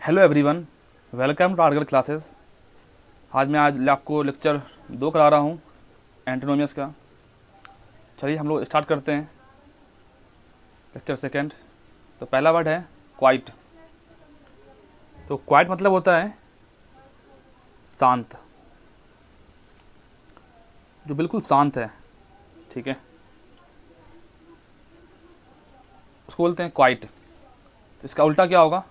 Hello everyone, welcome to आर्गल classes. आज आपको लेक्चर 2 करा रहा हूँ एंटोनोमियस का। चलिए हम लोग स्टार्ट करते हैं लेक्चर सेकंड। तो पहला वर्ड है क्वाइट। तो क्वाइट मतलब होता है शांत, जो बिल्कुल शांत है, ठीक है, उसको बोलते हैं क्वाइट। तो इसका उल्टा क्या होगा?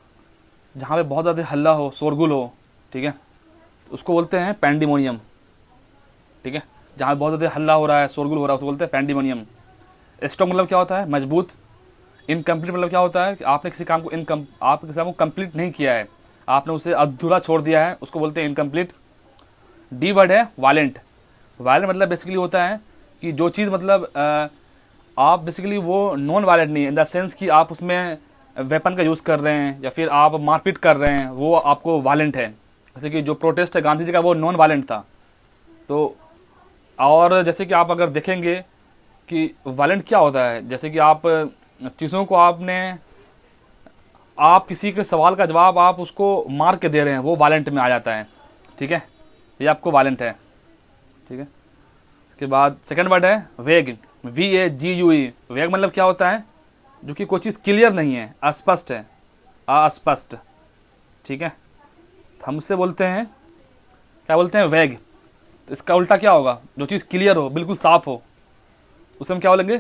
जहाँ पे बहुत ज़्यादा हल्ला हो, शोरगुल हो, ठीक है, तो उसको बोलते हैं पैंडिमोनियम, ठीक है। जहाँ पे बहुत ज़्यादा हल्ला हो रहा है, शोरगुल हो रहा है, उसको बोलते हैं पैंडिमोनियम। स्ट्रॉन्ग मतलब क्या होता है? मजबूत। इनकम्प्लीट मतलब क्या होता है कि आपने किसी काम को आपने किसी काम को कंप्लीट नहीं किया है, आपने उसे अधूरा छोड़ दिया है, उसको बोलते हैं इनकम्प्लीट। डी वर्ड है वायलेंट। वायलेंट मतलब बेसिकली होता है कि जो चीज़ मतलब आप बेसिकली वो नॉन वायलेंट नहीं है, इन द सेंस कि आप उसमें वेपन का यूज़ कर रहे हैं या फिर आप मारपीट कर रहे हैं, वो आपको वायलेंट है। जैसे कि जो प्रोटेस्ट है गांधी जी का, वो नॉन वायलेंट था। तो और जैसे कि आप अगर देखेंगे कि वायलेंट क्या होता है, जैसे कि आप चीज़ों को आप किसी के सवाल का जवाब आप उसको मार के दे रहे हैं, वो वायलेंट में आ जाता है, ठीक है, ये आपको वायलेंट है, ठीक है। इसके बाद सेकंड वर्ड है वेग। VAGUE। वेग मतलब क्या होता है? जो कि कोई चीज़ क्लियर नहीं है, अस्पष्ट है, अस्पष्ट, ठीक है। तो हम उससे बोलते हैं, क्या बोलते हैं? वेग। तो इसका उल्टा क्या होगा? जो चीज़ क्लियर हो, बिल्कुल साफ हो, उससे हम क्या बोलेंगे?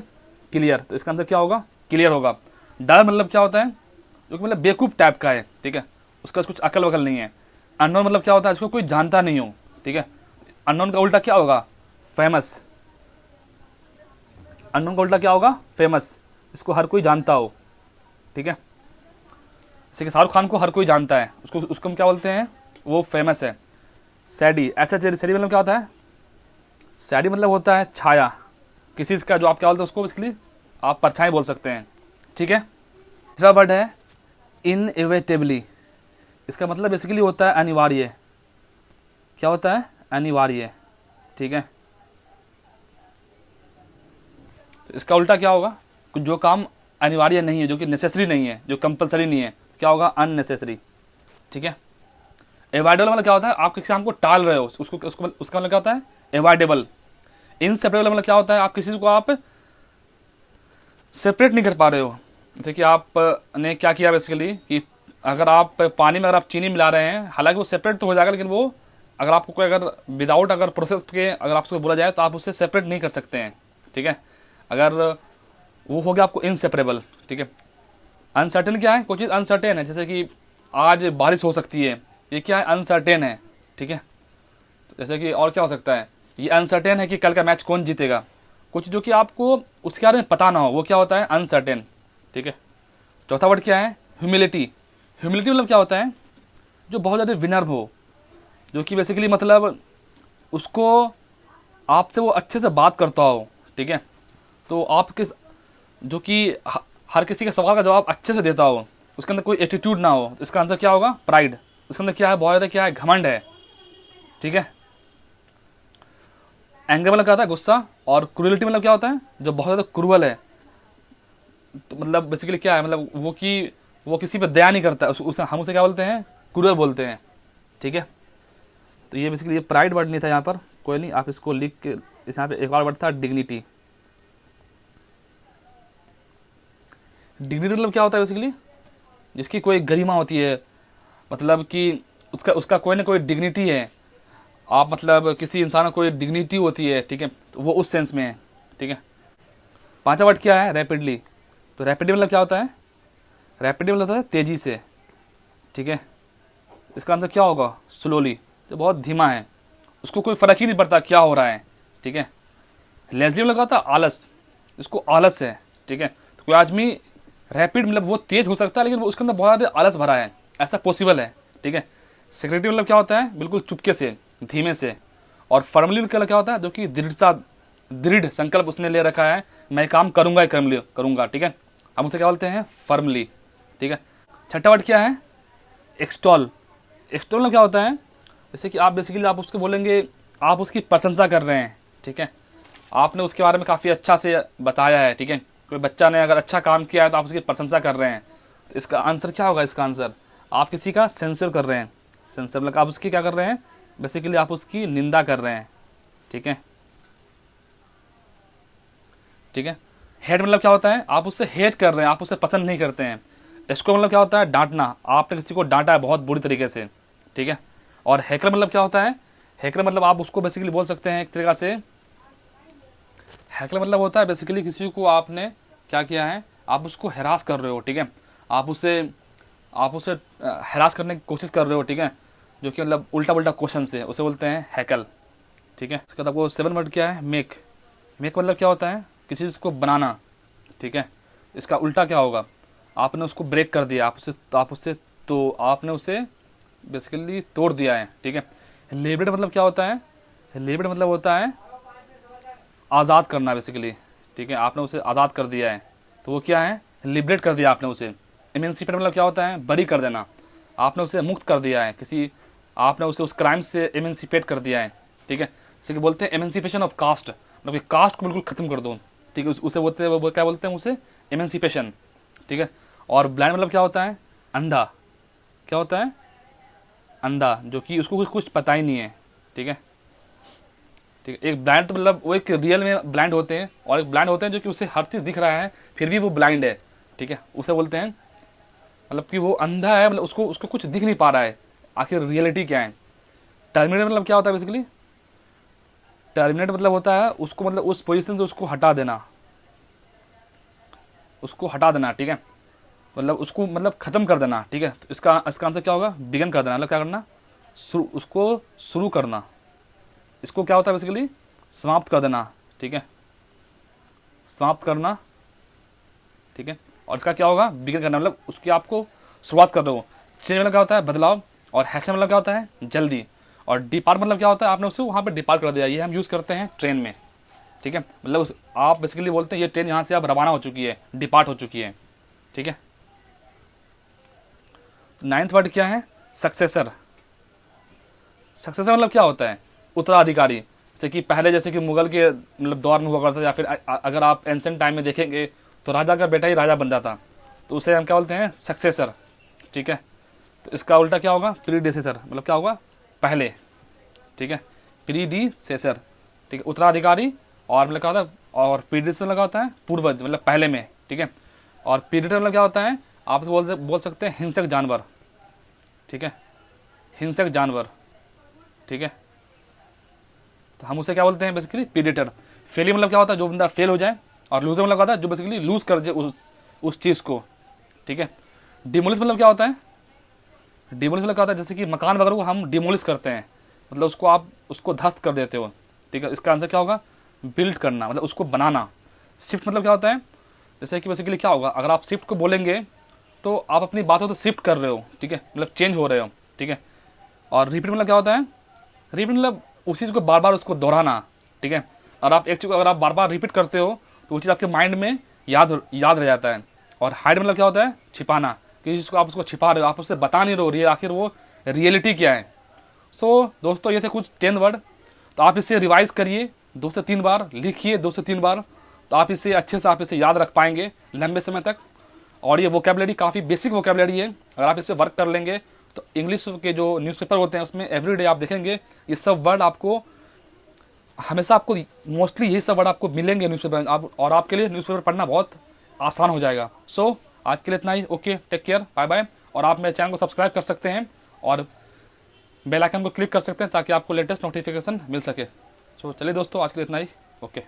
क्लियर। तो इसका आंसर क्या होगा? क्लियर होगा। डर मतलब क्या होता है? जो कि मतलब बेवकूफ़ टाइप का है, ठीक है, उसका कुछ अकल वकल नहीं है। अननोन मतलब क्या होता है? इसको कोई जानता नहीं हो, ठीक है। अननोन का उल्टा क्या होगा? फेमस। अननोन का उल्टा क्या होगा? फेमस। इसको हर कोई जानता हो, ठीक है। जैसे कि शाहरुख खान को हर कोई जानता है, उसको हम क्या बोलते हैं? वो फेमस है। सैडी। ऐसा सैडी मतलब क्या होता है? सैडी मतलब होता है छाया, किसी का जो आप क्या बोलते हैं उसको, इसके लिए आप परछाई बोल सकते हैं, ठीक है। तीसरा वर्ड है इनएविटेबली। इसका मतलब बेसिकली होता है अनिवार्य। क्या होता है? अनिवार्य, ठीक है। तो इसका उल्टा क्या होगा? जो काम अनिवार्य नहीं है, जो कि नेसेसरी नहीं है, जो कंपलसरी नहीं है, क्या होगा? अननेसेसरी, ठीक है। एवॉइडेबल मतलब क्या होता है? आप किसी काम को टाल रहे हो, उसका मतलब क्या होता है? एवॉइडेबल। इनसेपरेबल मतलब क्या होता है? आप किसी को आप सेपरेट नहीं कर पा रहे हो। जैसे कि आपने क्या किया बेसिकली कि अगर आप पानी में अगर आप चीनी मिला रहे हैं, हालांकि वो सेपरेट तो हो जाएगा, लेकिन वो अगर आपको कोई अगर विदाउट अगर प्रोसेस के अगर आपको बोला जाए तो आप उससे सेपरेट नहीं कर सकते हैं, ठीक है। अगर वो हो गया आपको इनसेपरेबल, ठीक है। अनसर्टेन क्या है? कोई चीज़ अनसर्टेन है, जैसे कि आज बारिश हो सकती है, ये क्या है? अनसर्टेन है, ठीक है। तो जैसे कि और क्या हो सकता है? ये अनसर्टेन है कि कल का मैच कौन जीतेगा। कुछ जो कि आपको उसके बारे में पता ना हो, वो क्या होता है? अनसर्टेन, ठीक है। चौथा वर्ड क्या है? ह्यूमिलिटी। ह्यूमिलिटी मतलब क्या होता है? जो बहुत ज़्यादा विनम्र हो, जो कि बेसिकली मतलब उसको आपसे वो अच्छे से बात करता हो, ठीक है। तो आप किस जो कि हर किसी के सवाल का जवाब अच्छे से देता हो, उसके अंदर कोई एटीट्यूड ना हो, तो इसका आंसर क्या होगा? प्राइड। उसके अंदर क्या है? बहुत ज़्यादा क्या है? घमंड है, ठीक है। एंगर मतलब क्या होता है? गुस्सा। और क्रूरलिटी मतलब क्या होता है? जो बहुत ज़्यादा क्रूअल है। तो मतलब बेसिकली क्या है? मतलब वो किसी पे दया नहीं करता, हम उसे क्या बोलते हैं? क्रूअल बोलते हैं, ठीक है। तो ये बेसिकली ये प्राइड वर्ड नहीं था यहाँ पर, कोई नहीं, आप इसको लिख के इस यहाँ पे एक और वर्ड था डिग्निटी। डिग्निटी मतलब क्या होता है? बेसिकली जिसकी कोई गरिमा होती है, मतलब कि उसका उसका कोई ना कोई डिग्निटी है। आप मतलब किसी इंसान को कोई डिग्निटी होती है, ठीक है, तो वो उस सेंस में है, ठीक है। पांचवा वर्ड क्या है? रैपिडली। तो रैपिडली मतलब क्या होता है? रैपिडली मतलब होता है तेजी से, ठीक है। इसका आंसर क्या होगा? स्लोली। जो बहुत धीमा है, उसको कोई फर्क ही नहीं पड़ता क्या हो रहा है, ठीक है। लेजली मतलब क्या होता है? आलस। इसको आलस है, ठीक है। तो कोई आदमी रैपिड मतलब वो तेज हो सकता है, लेकिन वो उसके अंदर बहुत ज़्यादा आलस भरा है, ऐसा पॉसिबल है, ठीक है। सेक्रेटरी मतलब क्या होता है? बिल्कुल चुपके से, धीमे से। और फर्मली क्या होता है? जो कि दृढ़ संकल्प उसने ले रखा है, मैं काम करूंगा ही करूंगा, ठीक है। हम उसे क्या बोलते हैं? फर्मली, ठीक है। छठा वर्ड क्या है? एक्सटॉल। एक्सटॉल मतलब क्या होता है? जैसे कि आप बेसिकली आप उसको बोलेंगे, आप उसकी प्रशंसा कर रहे हैं, ठीक है। आपने उसके बारे में काफ़ी अच्छा से बताया है, ठीक है। कोई बच्चा ने अगर अच्छा काम किया है तो आप उसकी प्रशंसा कर रहे हैं, तो इसका आंसर क्या होगा? इसका आंसर आप किसी का सेंसर कर रहे हैं, सेंसर मतलब आप उसकी क्या कर रहे हैं, बेसिकली आप उसकी निंदा कर रहे हैं, ठीक है, ठीक है। हेट मतलब क्या होता है, आप उससे हेट कर रहे हैं, आप उससे पसंद नहीं करते हैं। इसको मतलब क्या होता है, डांटना, आपने किसी को डांटा है बहुत बुरी तरीके से, ठीक है। और हैकर मतलब क्या होता है, हैकर मतलब आप उसको बेसिकली बोल सकते हैं एक तरीका से, हैकर मतलब होता है बेसिकली किसी को आपने क्या किया है, आप उसको हैरास कर रहे हो, ठीक है, आप उसे हैरास करने की कोशिश कर रहे हो, ठीक है, जो कि मतलब उल्टा पुल्टा क्वेश्चन से, उसे बोलते हैं हैकल, ठीक है। इसके बाद आपको 7 वर्ड क्या है, मेक। मेक मतलब क्या होता है, किसी चीज़ को बनाना, ठीक है। इसका उल्टा क्या होगा, आपने उसको ब्रेक कर दिया, आपने उसे बेसिकली तोड़ दिया है, ठीक है। लिबरेट मतलब क्या होता है, लिबरेट मतलब होता है आज़ाद करना बेसिकली, ठीक है, आपने उसे आज़ाद कर दिया है, तो वो क्या है, लिबरेट कर दिया आपने उसे। इमेंसिपेट मतलब क्या होता है, बरी कर देना, आपने उसे मुक्त कर दिया है, आपने उसे उस क्राइम से इमेंसिपेट कर दिया है, ठीक है। जैसे कि बोलते हैं इमेंसिपेशन ऑफ कास्ट, मतलब कि कास्ट को बिल्कुल खत्म कर दो, ठीक है, उसे बोलते हैं, वो क्या बोलते हैं उसे, इमेंसिपेशन, ठीक है। और ब्लाइंड मतलब क्या होता है, अंधा, क्या होता है, अंधा, जो कि उसको कुछ पता ही नहीं है, ठीक है, ठीक है। एक ब्लाइंड तो मतलब वो एक रियल में ब्लाइंड होते हैं, और एक ब्लाइंड होते हैं जो कि उसे हर चीज़ दिख रहा है फिर भी वो ब्लाइंड है, ठीक है, उसे बोलते हैं मतलब कि वो अंधा है, मतलब उसको उसको कुछ दिख नहीं पा रहा है, आखिर रियलिटी क्या है। टर्मिनेट मतलब क्या होता है बेसिकली, टर्मिनेट मतलब होता है उसको मतलब उस पोजीशन से उसको हटा देना, उसको हटा देना, ठीक है, मतलब उसको मतलब खत्म कर देना, ठीक है। तो इसका आंसर क्या होगा, बिगन कर देना, मतलब क्या करना, उसको शुरू करना, इसको क्या होता है बेसिकली, समाप्त कर देना, ठीक है, समाप्त करना, ठीक है। और इसका क्या होगा, बिगिन करना, मतलब उसकी आपको शुरुआत कर रहे हो। चेंज मतलब क्या होता है, बदलाव। और हैशन मतलब क्या होता है, जल्दी। और डिपार्ट मतलब क्या होता है, आपने उसे वहाँ पे डिपार्ट कर दिया, ये हम यूज़ करते हैं ट्रेन में, ठीक है, मतलब आप बेसिकली बोलते हैं ये ट्रेन यहाँ से अब रवाना हो चुकी है, डिपार्ट हो चुकी है, ठीक है। 9th वर्ड क्या है, सक्सेसर। सक्सेसर मतलब क्या होता है, उत्तराधिकारी। जैसे कि पहले जैसे कि मुगल के मतलब दौर में हुआ करता था, या फिर अगर आप एंशिएंट टाइम में देखेंगे तो राजा का बेटा ही राजा बन जाता, तो उसे हम क्या बोलते हैं, सक्सेसर, ठीक है। तो इसका उल्टा क्या होगा, प्रीडिसेसर, मतलब क्या होगा, पहले, ठीक है, प्रीडिसेसर, ठीक है, उत्तराधिकारी। और मतलब क्या होता है, और प्रीडिसेसर लगा होता है पूर्वज, मतलब पहले में, ठीक है। और प्रीडेटर मतलब क्या होता है, आप बोल सकते हैं हिंसक जानवर, ठीक है, हिंसक जानवर, ठीक है। तो हम उसे क्या बोलते हैं बेसिकली, प्रीडेटर। फेलियर मतलब क्या होता है, जो बंदा फेल हो जाए। और लूजर मतलब क्या होता है, जो बेसिकली लूज कर जाए उस चीज़ को, ठीक है। डिमोलिश मतलब क्या होता है, डिमोलिश मतलब क्या होता है, जैसे कि मकान वगैरह को हम डिमोलिश करते हैं, मतलब उसको आप उसको ध्वस्त कर देते हो, ठीक है। इसका आंसर क्या होगा, बिल्ड करना, मतलब उसको बनाना। शिफ्ट मतलब क्या होता है, जैसे कि बेसिकली क्या होगा, अगर आप शिफ्ट को बोलेंगे तो आप अपनी बातों तो शिफ्ट कर रहे हो, ठीक है, मतलब चेंज हो रहे हो, ठीक है। और रिपीट मतलब क्या होता है, रिपीट मतलब उसी चीज़ को बार बार उसको दोहराना, ठीक है। और आप एक चीज़ को अगर आप बार बार रिपीट करते हो तो वो चीज़ आपके माइंड में याद रह जाता है। और हाइड मतलब क्या होता है, छिपाना, किसी चीज़ को आप उसको छिपा रहे हो, आप उससे बता नहीं रहे हो आखिर वो रियलिटी क्या है। सो दोस्तों, ये थे कुछ 10 वर्ड, तो आप इसे रिवाइज करिए 2 से 3 बार, लिखिए 2 से 3 बार, तो आप इसे अच्छे से आप इसे याद रख पाएंगे लंबे समय तक। और ये वोकेबलरी काफ़ी बेसिक वोकेबलरी है, अगर आप इस पर वर्क कर लेंगे तो इंग्लिश के जो न्यूज़पेपर होते हैं उसमें एवरीडे आप देखेंगे ये सब वर्ड आपको हमेशा, आपको मोस्टली यही सब वर्ड आपको मिलेंगे न्यूज़पेपर, और आपके लिए न्यूज़पेपर पढ़ना बहुत आसान हो जाएगा। सो आज के लिए इतना ही, okay, take care, bye bye. और आप मेरे चैनल को सब्सक्राइब कर सकते हैं और बेल आइकन को क्लिक कर सकते हैं ताकि आपको लेटेस्ट नोटिफिकेशन मिल सके। सो चलिए दोस्तों, आज के लिए इतना ही, ओके।